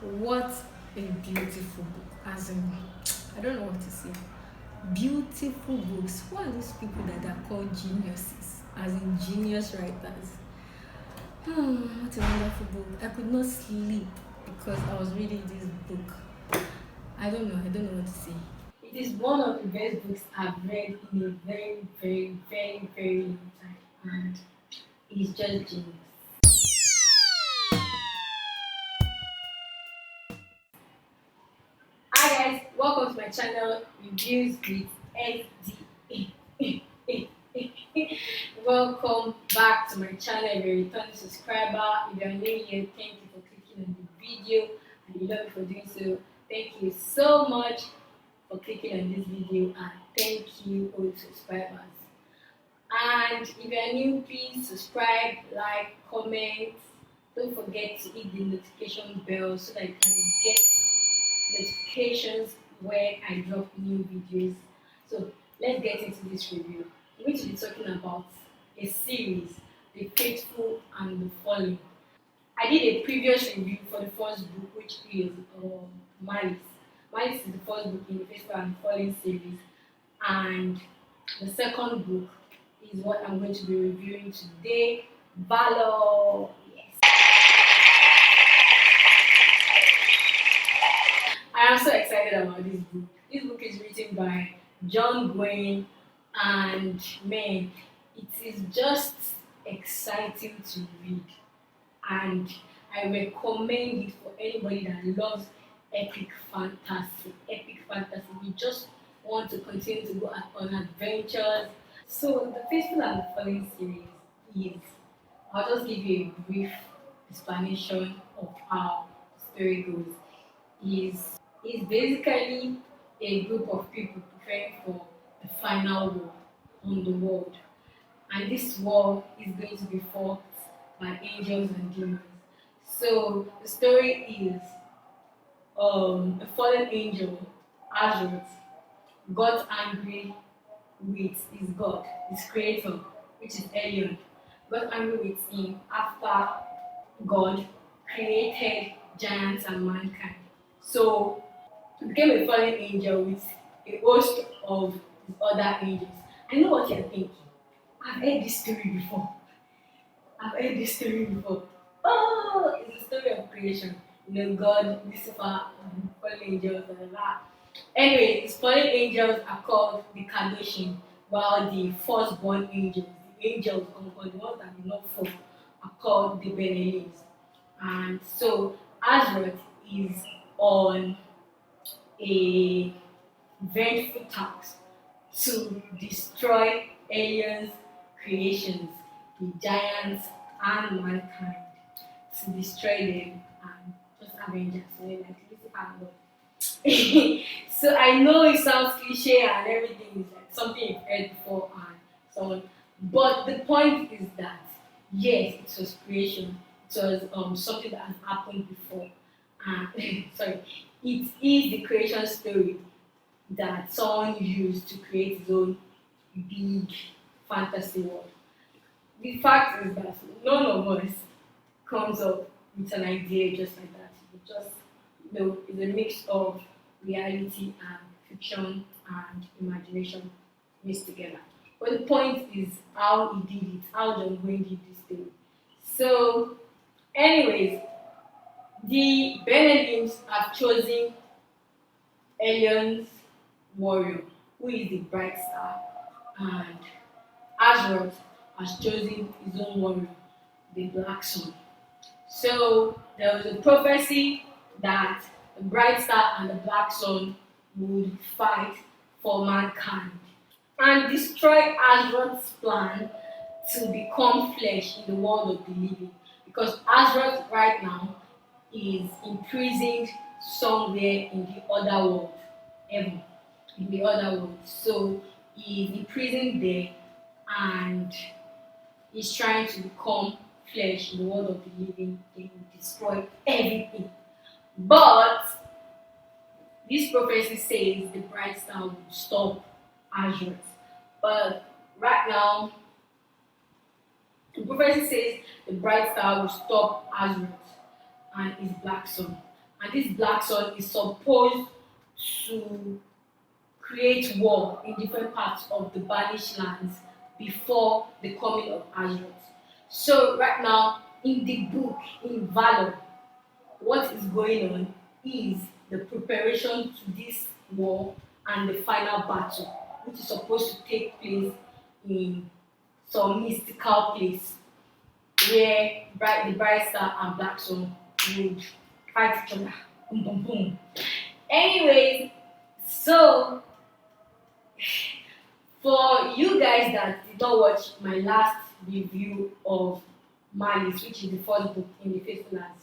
What a beautiful book. As in, I don't know what to say. Beautiful books. Who are those people that are called geniuses? As in genius writers. What a wonderful book. I could not sleep because I was reading this book. I don't know what to say. It is one of the best books I've read in a very, very, very, very long time. And it's just genius. Hi guys, welcome to my channel Reviews with SDA. Welcome back to my channel if you're a returning subscriber. If you're new here, thank you for clicking on the video and you love me for doing so. Thank you so much for clicking on this video and thank you all subscribers. And if you're new, please subscribe, like, comment. Don't forget to hit the notification bell so that you can get notifications when I drop new videos. So let's get into this review. I'm going to be talking about a series, The Faithful and the Fallen. I did a previous review for the first book, which is Malice. Malice is the first book in the Faithful and the Fallen series, and the second book is what I'm going to be reviewing today, VALOR. Yes. I am so excited about this book. This book is written by John Gwynne, and man, it is just exciting to read. And I recommend it for anybody that loves epic fantasy. Epic fantasy. You just want to continue to go on adventures. So the Faithful and the Fallen series is, I'll just give you a brief explanation of how the story goes. Is basically a group of people preparing for the final war on the world. And this war is going to be fought by angels and demons. So the story is a fallen angel, Azrael, got angry with his God, his creator, which is Elion, got angry with him after God created giants and mankind. So he became a fallen angel with a host of his other angels. I know what you're thinking. I've heard this story before. I've heard this story before. Oh, it's the story of creation. God, Lucifer, and fallen angels, and that. Anyway, these fallen angels are called the Kadoshim, while the firstborn angels, the angels on God, the ones that did not fall, are called the Benelims. And so Azrael is on a vengeful task to destroy aliens' creations, the giants and mankind, to destroy them and just Avengers, so like Lucifer and God. So I know it sounds cliche and everything is like something you've heard before and so on, but the point is that yes, it was creation. It was something that has happened before. Sorry, it is the creation story that someone used to create his own big fantasy world. The fact is that none of us comes up with an idea just like that. It just it's a mix of reality and fiction and imagination mixed together. But the point is how he did it, how John Gwynne did this thing. So, anyways, the Benedims have chosen Elion's warrior, who is the bright star, and Azroth has chosen his own warrior, the black sun. So there was a prophecy that the bright star and the black sun would fight for mankind and destroy Azroth's plan to become flesh in the world of the living. Because Azroth right now is imprisoned somewhere in the other world, heaven, in the other world. So he is imprisoned there and he's trying to become flesh in the world of the living. They will destroy everything. But this prophecy says the bright star will stop Azrael. But right now, the prophecy says the bright star will stop Azrael and his black sun. and this black sun is supposed to create war in different parts of the banished lands before the coming of Azeroth. So right now in the book, in Valor, what is going on is the preparation to this war and the final battle, which is supposed to take place in some mystical place where the bright star and black sun would fight each other. Boom, boom, boom. Anyways, so for you guys that did not watch my last review of Malice, which is the first book in the Faithful and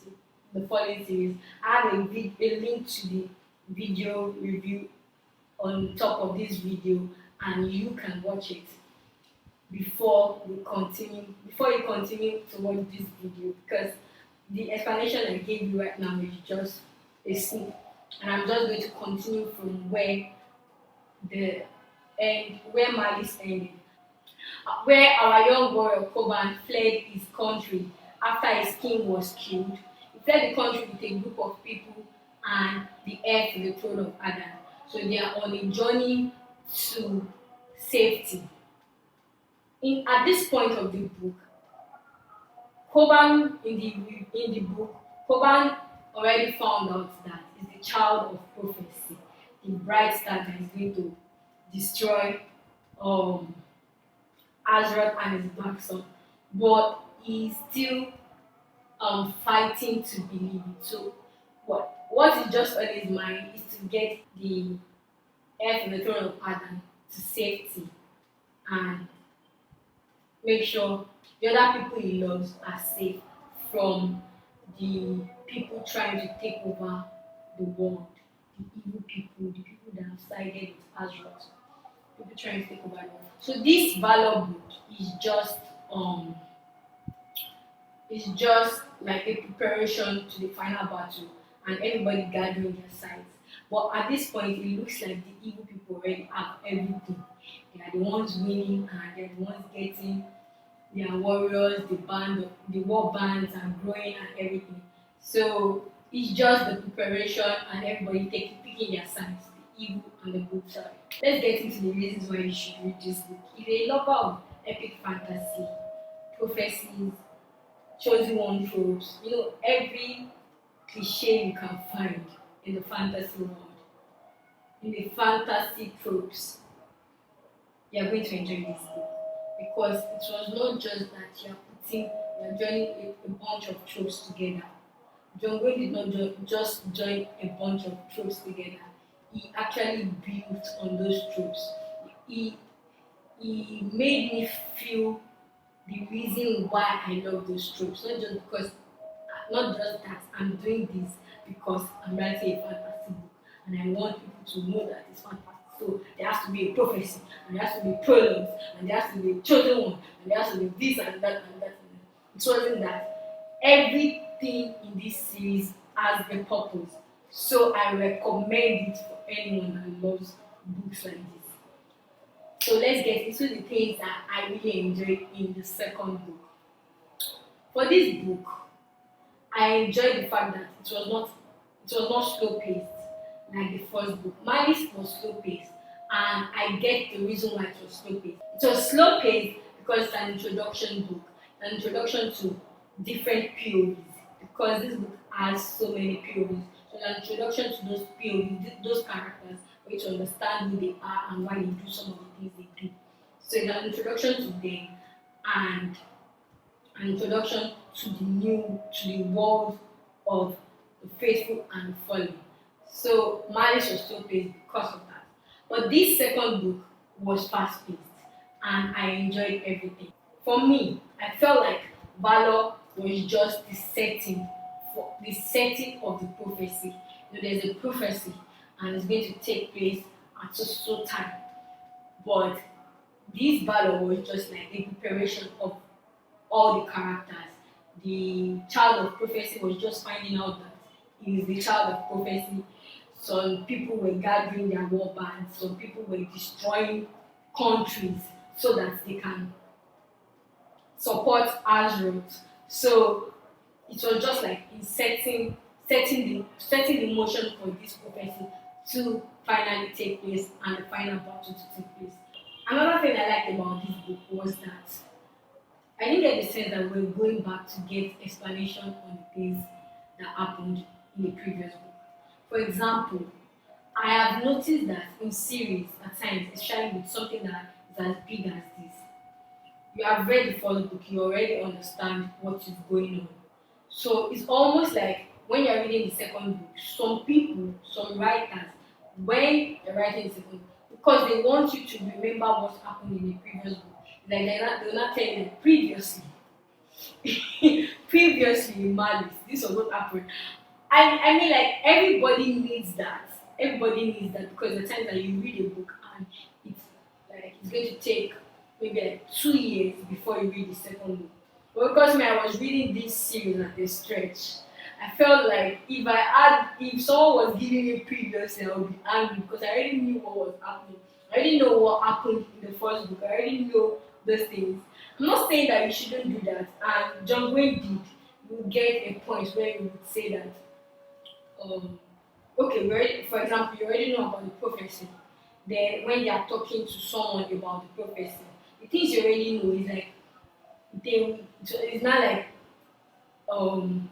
the Fallen series, I have a link to the video review on top of this video, and you can watch it before you continue to watch this video, because the explanation I gave you right now is just a snip, and I'm just going to continue from where Malice ended, where our young warrior Koban fled his country after his king was killed. He fled the country with a group of people and the heir to the throne of Adam. So they are on a journey to safety. At this point of the book, Koban in the book, Koban already found out that he's the child of prophecy, the bright star that is going to destroy Azeroth and his black son, but he's still fighting to believe it. So what is just on his mind is to get the heir to the throne of Adam to safety and make sure the other people he loves are safe from the people trying to take over the world, the evil people, the people that have sided with Azeroth, people trying to take over the world. So this Valor book is just like a preparation to the final battle and everybody gathering their sides. But at this point, it looks like the evil people already have everything. They are the ones winning and they're the ones getting their warriors, the war bands are growing and everything. So it's just the preparation and everybody picking their sides, the evil and the good side. Let's get into the reasons why you should read this book. If you're a lover of epic fantasy, prophecies, chosen one tropes, every cliche you can find in the fantasy world, in the fantasy tropes, you're going to enjoy this book, because it was not just that you're joining a bunch of tropes together. John Gwynne did not just join a bunch of tropes together. He actually built on those tropes. He made me feel the reason why I love those tropes, not just that I'm doing this because I'm writing a fantasy book and I want people to know that it's fantastic. So there has to be a prophecy, and there has to be prologues, and there has to be a chosen one, and there has to be this and that and that. It wasn't that. Everything in this series has a purpose. So I recommend it for anyone that loves books like this. So let's get into the things that I really enjoyed in the second book. For this book, I enjoyed the fact that it was not slow paced like the first book. Malice was slow paced, and I get the reason why it was slow paced. It was slow paced because it's an introduction book, an introduction to different POVs, because this book has so many POVs. So an introduction to those POVs, those characters, for you to understand who they are and why they do some of the things they do. So it's an introduction to them and an introduction to the world of the faithful and the fallen. So Malice was so paced because of that. But this second book was fast paced and I enjoyed everything. For me, I felt like Valor was just the setting of the prophecy. There's a prophecy and it's going to take place at so time. But this Valor was just like the preparation of all the characters. The child of prophecy was just finding out that he is the child of prophecy. Some people were gathering their war bands, some people were destroying countries so that they can support Azeroth. So it was just like in setting setting the motion for this prophecy to finally take place and the final battle to take place. Another thing I liked about this book was that I didn't get the sense that we're going back to get explanation on the things that happened in the previous book. For example, I have noticed that in series at times, especially with something that is as big as this, you have read the first book, you already understand what is going on. So it's almost like when you're reading the second book, some people, some writers, when they're writing the second book, because they want you to remember what happened in the previous book, like they're not telling you previously. Previously in malice, this was what happened. I mean, like everybody needs that. Everybody needs that because the time that you read a book and it's it's going to take maybe like 2 years before you read the second book. But because me, I was reading this series at a stretch. I felt like if someone was giving me previously, I would be angry because I already knew what was happening. I already know what happened in the first book. I already know those things. I'm not saying that you shouldn't do that. And John Gwynne did. You will get a point where you would say that um, okay, for example, you already know about the prophecy. Then when they are talking to someone about the prophecy, the things you already know is like it's not like um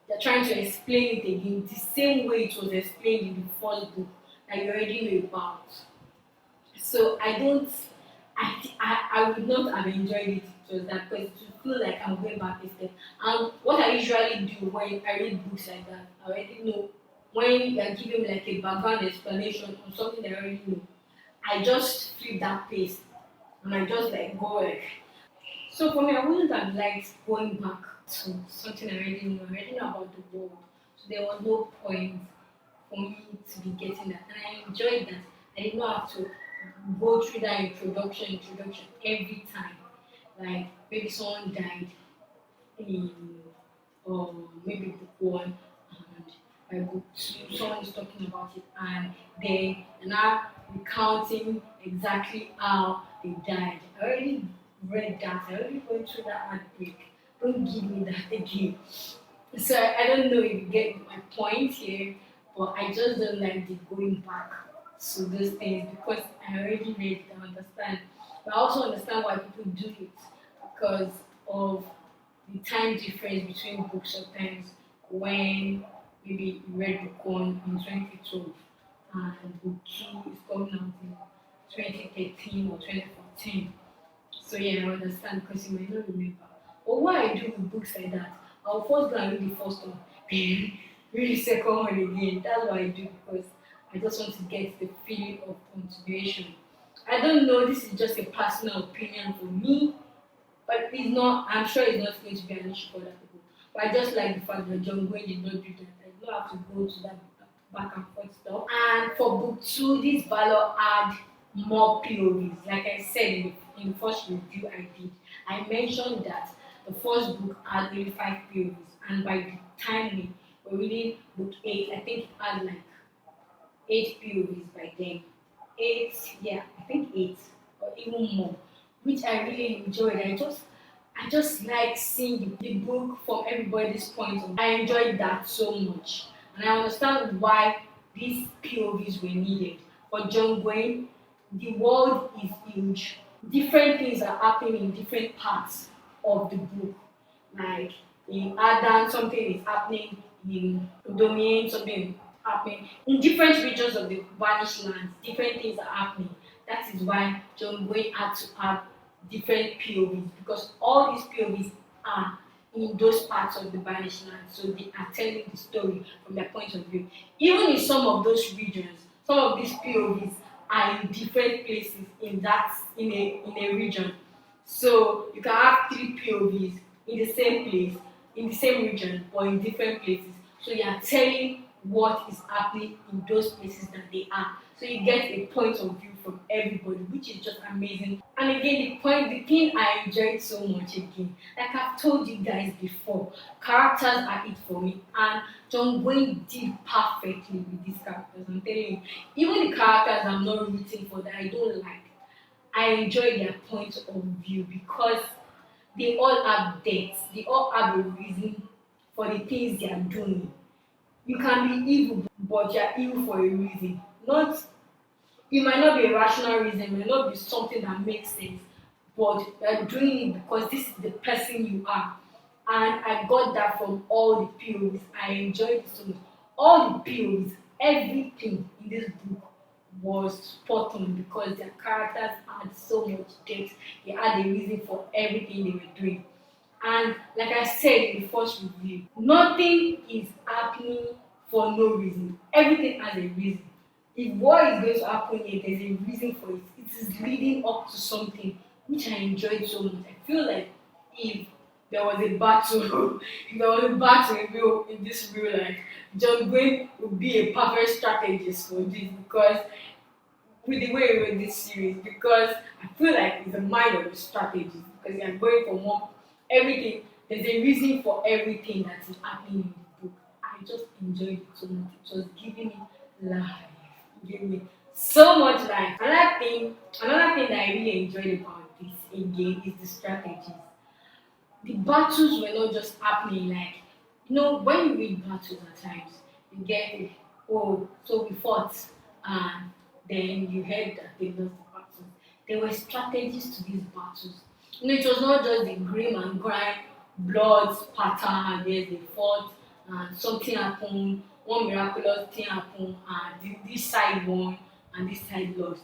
they're trying to explain it again the same way it was explained in the first book that you already know about. So I don't I would not have enjoyed it if it was that because to feel like I'm going back a step. And what I usually do when I read books like that, I already know when you're giving me like a background explanation on something that I already know, I just flip that pace and I just like go like so for me I wouldn't have liked going back to something I already know. I already know about the world. So there was no point for me to be getting that. And I enjoyed that. I did not have to go through that introduction every time. Like maybe someone died in maybe book one and by book two someone is talking about it and then they're now recounting exactly how they died. I already read that, I already went through that heartbreak. Don't give me that again. So I don't know if you get my point here, but I just don't like the going back to those things because I already read it, I understand. But I also understand why people do it because of the time difference between books sometimes when maybe you read book one in 2012 and book two is coming out in 2013 or 2014. So yeah, I understand because you might not remember. But what I do with books like that, I'll first go and read the first one, then read the second one again. That's what I do because I just want to get the feeling of continuation. I don't know, this is just a personal opinion for me, but it's not, I'm sure it's not going to be an issue for other people. But I just like the fact that John Gwynne did not do that. I did not have to go to that back and forth stuff. And for book two, this Valor had more POVs. Like I said in the first review I did, I mentioned that the first book had only 5 POVs. And by the time we were reading book 8, I think it had like 8 POVs by then. Eight, yeah, I think 8 or even more, which I really enjoyed. I just like seeing the book from everybody's point of view. I enjoyed that so much. And I understand why these POVs were needed. For John Gwynne, the world is huge. Different things are happening in different parts of the book. Like in Adam, something is happening in Domain, something is happening in different regions of the vanished lands. Different things are happening. That is why John Gwynne had to have different POVs because all these POVs are in those parts of the vanished land. So they are telling the story from their point of view. Even in some of those regions, some of these POVs are in different places in a region. So you can have 3 POVs in the same place, in the same region, or in different places. So you are telling what is happening in those places that they are. So you get a point of view from everybody, which is just amazing. And again, the thing I enjoyed so much again, like I've told you guys before, characters are it for me. And John Wayne did perfectly with these characters. I'm telling you, even the characters I'm not rooting for that I don't like, I enjoy their point of view because they all have depth. They all have a reason for the things they are doing. You can be evil, but you're evil for a reason. Not it might not be a rational reason, it might not be something that makes sense, but you're doing it because this is the person you are. And I got that from all the POVs. I enjoyed it so much. All the POVs, everything in this book was spot on because their characters had so much depth. They had a reason for everything they were doing. And like I said in the first review, nothing is happening for no reason. Everything has a reason. If what is going to happen here, there's a reason for it. It is leading up to something which I enjoyed so much. I feel like if there was a battle, if there was a battle in this real life, John Gwynne would be a perfect strategist for this because with the way he wrote this series because I feel like it's a mind of a strategist because you're going from one everything. There's a reason for everything that is happening in the book. I just enjoyed it so much. It was giving me life. It gave me so much life. Another thing that I really enjoyed about this again is the strategies. The battles were not just happening like when you read battles at times you get oh so we fought and then you heard that they lost the battle. There were strategies to these battles. It was not just the grim and grind blood pattern. Yes, they fought and something happened, one miraculous thing happened and this side won and this side lost.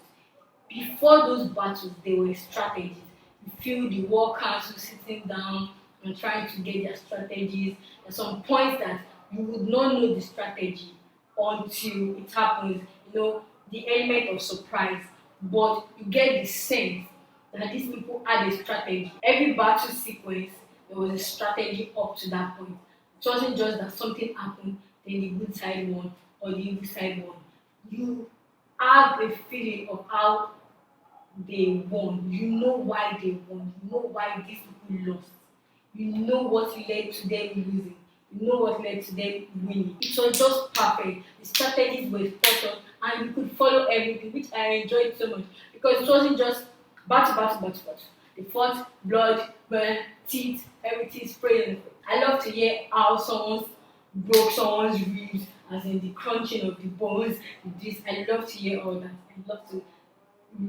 Before those battles, there were strategies. You feel the war council sitting down and trying to get their strategies. At some points that you would not know the strategy until it happens. The element of surprise. But you get the sense that these people had a strategy. Every battle sequence, there was a strategy up to that point. It wasn't just that something happened, then the good side won or the evil side won. You have a feeling of how they won. You know why they won. You know why these people lost. You know what led to them losing. You know what led to them winning. It was just perfect. The strategies were spot on, and you could follow everything, which I enjoyed so much because it wasn't just battle, battle, battle, battle. They fought, blood, burn, teeth, everything spraying. I love to hear how someone broke someone's ribs, as in the crunching of the bones. This I love to hear all that. I love to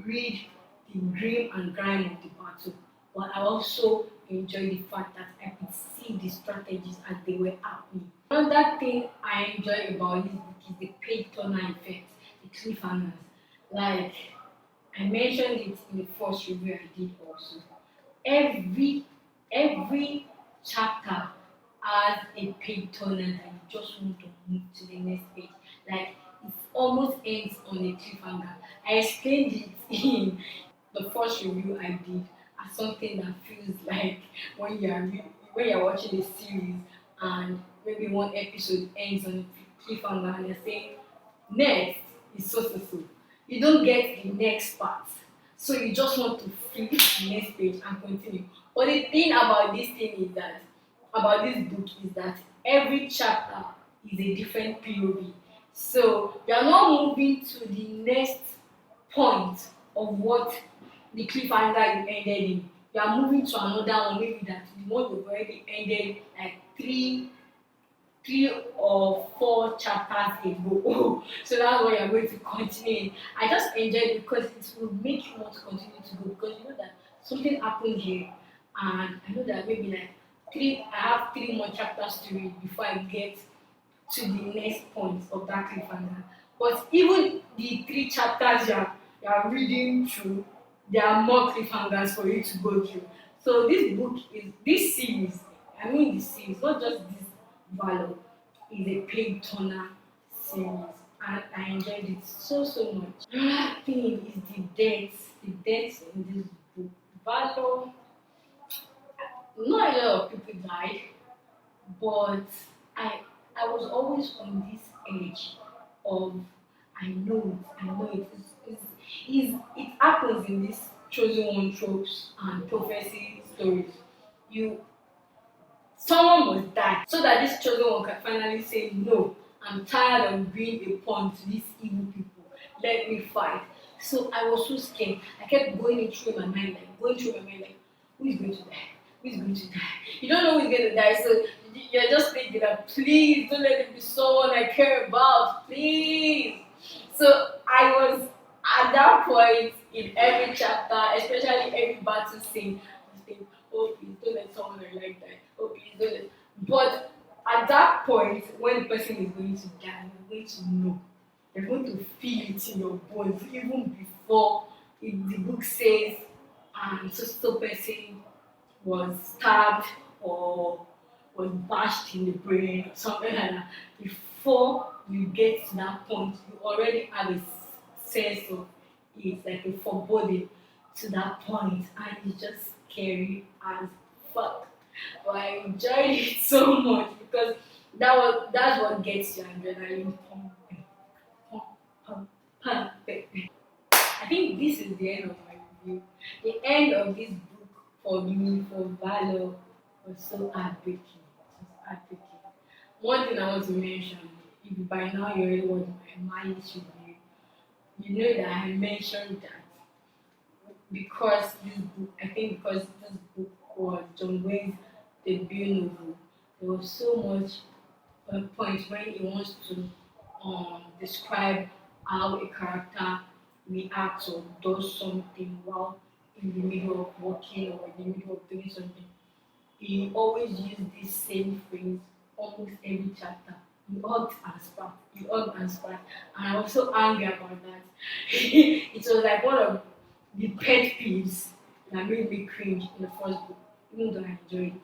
read the grim and grime of the battle, but I also enjoy the fact that I could see the strategies as they were happening. Another thing I enjoy about this book is the page turner effect, the cliffhangers. Like I mentioned it in the first review I did also. Every every chapter has a page turner that you just want to move to the next page. Like it almost ends on a cliffhanger. I explained it in the first review I did as something that feels like when you're watching a series and maybe one episode ends on a cliffhanger and you're saying next is so so so. You don't get the next part. So you just want to flip the next page and continue. But the thing about this thing is that about this book is that every chapter is a different POV. So you are not moving to the next point of what the cliffhanger you ended in. You are moving to another one, maybe that the one you've already ended like three or four chapters ago. So that's why you're going to continue. I just enjoyed it because it will make you want to continue to go because you know that something happened here and I know that maybe like I have three more chapters to read before I get to the next point of that cliffhanger. But even the three chapters you're reading through, there are more cliffhangers for you to go through. So this series, I mean this series, not just this Valor, is a page turner series. And I enjoyed it so so much. Another thing is the deaths in this book. Valor, not a lot of people died, but I I was always on this edge of I know it it happens in these chosen one tropes and prophecy stories. You Someone must die so that this chosen one can finally say no. I'm tired of being a pawn to these evil people. Let me fight. So I was so scared. I kept going through my mind like who is going to die? who's going to die. You don't know who's going to die, so you're just thinking that please don't let it be someone I care about, please. So I was at that point in every chapter, especially every battle scene, I was thinking, oh please don't let someone I like die. Oh please don't let. But at that point, when the person is going to die, you're going to know. You're going to feel it in your bones even before the book says so person was stabbed or was bashed in the brain or something like that. Before you get to that point, you already have a sense of it, like a foreboding to that point, and it's just scary as fuck. But I enjoyed it so much because that's what gets your adrenaline pumping, pump, pump, pumping. I think this is the end of my review. The end of this book for me, for Valor, was so heartbreaking. It was heartbreaking. One thing I want to mention, if by now you already watched my mileage review, you know that I mentioned that because this book, I think because this book was John Gwynne's debut novel, there was so much point when he wants to describe how a character reacts or does something while in the middle of working or in the middle of doing something. He always used this same phrase almost every chapter. You hugged and spat. You hugged and spat. And I was so angry about that. It was like one of the pet peeves that made me cringe in the first book, even though I enjoyed it.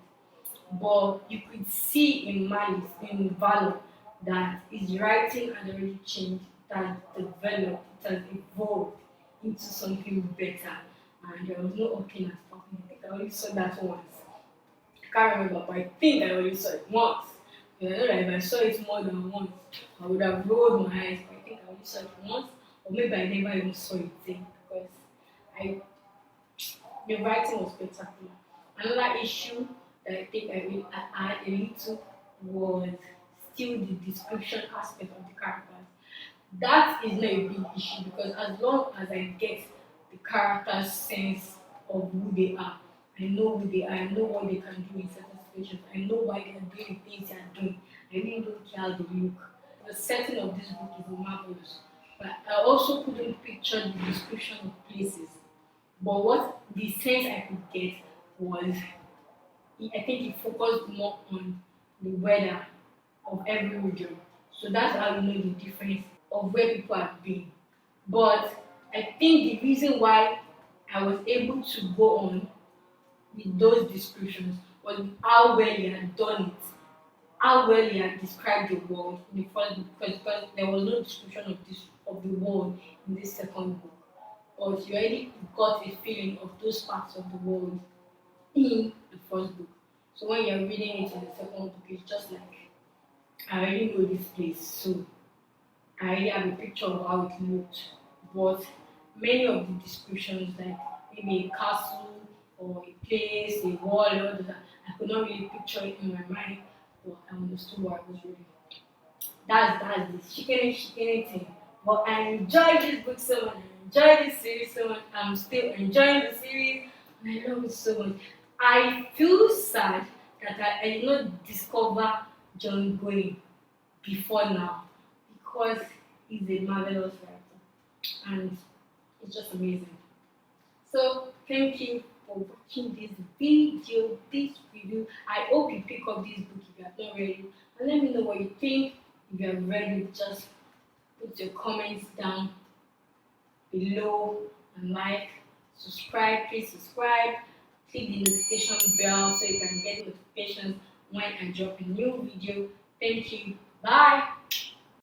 But you could see in Malice, in Valor, that his writing had already changed, it has developed, it has evolved into something better. And there was no hooking and stopping. I think I only saw that once. I can't remember, but I think I only saw it once. And I know that if I saw it more than once, I would have rolled my eyes, but I think I only saw it once, or maybe I never even saw it then because I the writing was spectacular. Another issue that I think I had a little was still the description aspect of the characters. That is not a big issue because as long as I get the character's sense of who they are, I know who they are, I know what they can do in certain situations, I know why they are doing the things they are doing. I really don't care how they look. The setting of this book is marvelous. But I also couldn't picture the description of places. But what the sense I could get was, I think it focused more on the weather of every region. So that's how you know the difference of where people have been. But I think the reason why I was able to go on with those descriptions was how well he had done it, how well he had described the world in the first book, because there was no description of this of the world in this second book. But you already got a feeling of those parts of the world in the first book. So when you're reading it in the second book, it's just like I already know this place, so I already have a picture of how it looked. But many of the descriptions, like maybe a castle or a place, a wall, all that, I could not really picture it in my mind, but I understood what I was reading. That's the chicken thing. But I enjoyed this book so much. I enjoyed this series so much. I'm still enjoying the series. And I love it so much. I feel sad that I did not discover John Gwynne before now because he's a marvelous writer and it's just amazing. So thank you for watching this video, this review. I hope you pick up this book if you have not read it and let me know what you think. If you have read it, just put your comments down below and like, subscribe, please subscribe, click the notification bell so you can get notifications when I drop a new video. Thank you. Bye.